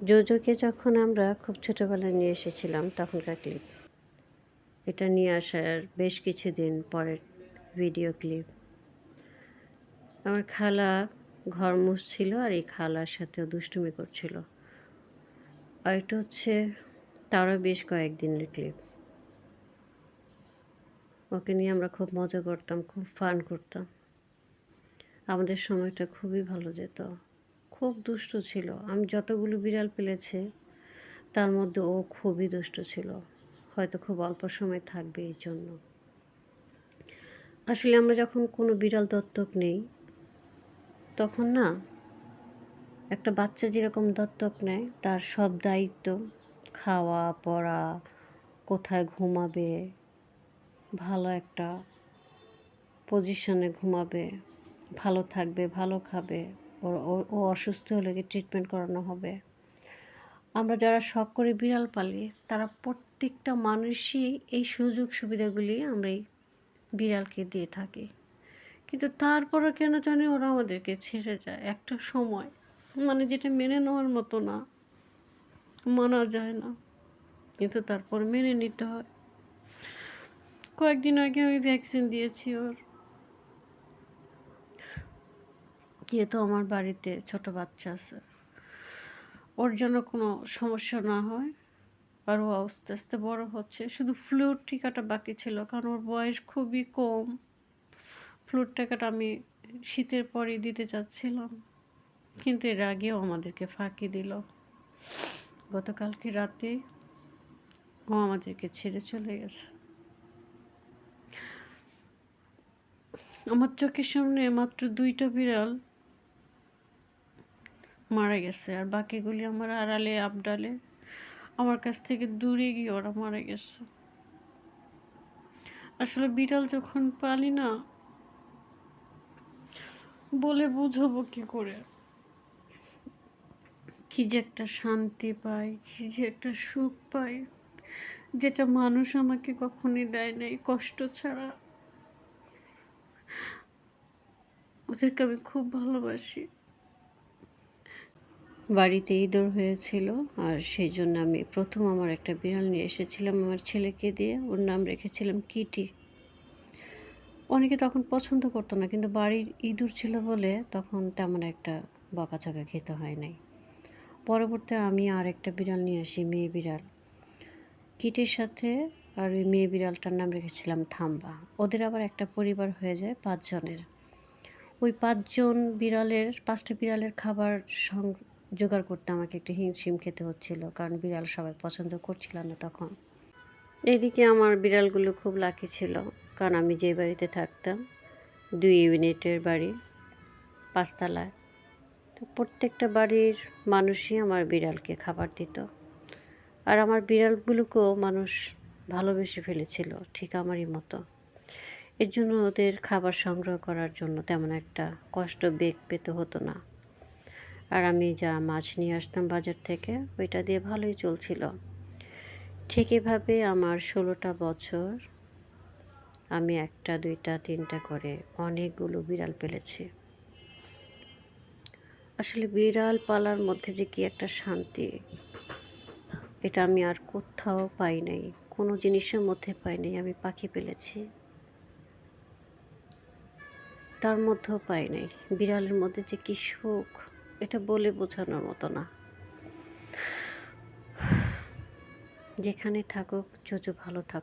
জোজোকে যখন আমরা খুব ছোটোবেলায় নিয়ে এসেছিলাম তখনকার ক্লিপ। এটা নিয়ে আসার বেশ কিছুদিন পরের ভিডিও ক্লিপ। আমার খালা ঘর মুছছিল আর এই খালার সাথেও দুষ্টুমি করছিল। আর এটা হচ্ছে তারও বেশ কয়েকদিনের ক্লিপ। ওকে নিয়ে আমরা খুব মজা করতাম, খুব ফান করতাম। আমাদের সময়টা খুবই ভালো যেত। খুব দুষ্ট ছিল। আমি যতগুলো বিড়াল পেলেছি তার মধ্যে ও খুবই দুষ্ট ছিল। হয়তো খুব অল্প সময় থাকবে এই জন্য। আসলে আমরা যখন কোনো বিড়াল দত্তক নেই তখন না একটা বাচ্চা যেরকম দত্তক নেয় তার সব দায়িত্ব, খাওয়া পড়া, কোথায় ঘুমাবে, ভালো একটা পজিশনে ঘুমাবে, ভালো থাকবে, ভালো খাবে, ও অসুস্থ হলে ট্রিটমেন্ট করানো হবে। আমরা যারা শখ করে বিড়াল পালি তারা প্রত্যেকটা মানুষই এই সুযোগ সুবিধাগুলি আমরা এই বিড়ালকে দিয়ে থাকি। কিন্তু তারপরও কেন জানি ওরা আমাদেরকে ছেড়ে যায় একটা সময়, মানে যেটা মেনে নেওয়ার মতো না, মানা যায় না, কিন্তু তারপর মেনে নিতে হয়। কয়েকদিন আগে আমি ভ্যাকসিন দিয়েছি ওর, যেহেতু আমার বাড়িতে ছোট বাচ্চা আছে, ওর জন্য কোনো সমস্যা না হয়। আর ও আস্তে আস্তে বড় হচ্ছে। শুধু ফ্লুর টিকাটা বাকি ছিল, কারণ ওর বয়স খুবই কম। ফ্লুর টিকাটা আমি শীতের পরেই দিতে চাচ্ছিলাম, কিন্তু এর আগেও আমাদেরকে ফাঁকি দিল। গতকালকে রাতে ও আমাদেরকে ছেড়ে চলে গেছে। আমার চোখের সামনে মাত্র 2টা বিড়াল মারা গেছে, আর বাকিগুলি আমার আড়ালে আবডালে আমার কাছ থেকে দূরে গিয়ে ওরা মারা গেছে। আসলে বিড়াল যখন পালি না, বলে বুঝাবো কি করে, কি যে একটা শান্তি পাই, কি যে একটা সুখ পাই, যেটা মানুষ আমাকে কখনই দেয় নাই কষ্ট ছাড়া। ওদেরকে আমি খুব ভালোবাসি। বাড়িতে ইঁদুর হয়েছিল, আর সেই জন্য আমি প্রথম আমার একটা বিড়াল নিয়ে এসেছিলাম আমার ছেলেকে দিয়ে। ওর নাম রেখেছিলাম কিটি। অনেকে তখন পছন্দ করতো না, কিন্তু বাড়ির ইঁদুর ছিল বলে তখন তেমন একটা বকাঝকা খেতে হয় নাই। পরবর্তী আমি আর একটা বিড়াল নিয়ে আসি, মেয়ে বিড়াল। কিটির সাথে আর ওই মেয়ে বিড়ালটার নাম রেখেছিলাম থাম্বা। ওদের আবার একটা পরিবার হয়ে যায় 5 জনের। ওই 5টা বিড়ালের খাবার জোগাড় করতে আমাকে একটু হিমশিম খেতে হচ্ছিল, কারণ বিড়াল সবাই পছন্দ করছিল না তখন। এইদিকে আমার বিড়ালগুলো খুব লাকি ছিল, কারণ আমি যে বাড়িতে থাকতাম 2 ইউনিটের বাড়ি, 5 তলায়। তো প্রত্যেকটা বাড়ির মানুষই আমার বিড়ালকে খাবার দিত, আর আমার বিড়ালগুলোকেও মানুষ ভালোবেসে ফেলেছিল ঠিক আমারই মতো। এর জন্য ওদের খাবার সংগ্রহ করার জন্য তেমন একটা কষ্ট বেগ পেতে হতো না। আর আমি যা মাছ নিয়ে আসতাম বাজার থেকে, ওইটা দিয়ে ভালোই চলছিল। ঠিক এভাবে আমার 16টা বছর আমি 1টা 2টা 3টা করে অনেকগুলো বিড়াল পেলেছি। আসলে বিড়াল পালার মধ্যে যে কি একটা শান্তি, এটা আমি আর কোথাও পাই নাই, কোনো জিনিসের মধ্যে পাই নাই। আমি পাখি পেলেছি, তার মধ্যেও পাই নাই। বিড়ালের মধ্যে যে কি সুখ, এটা বলে বোঝানোর মতো না। যেখানে থাকুক জোজো ভালো থাকুক।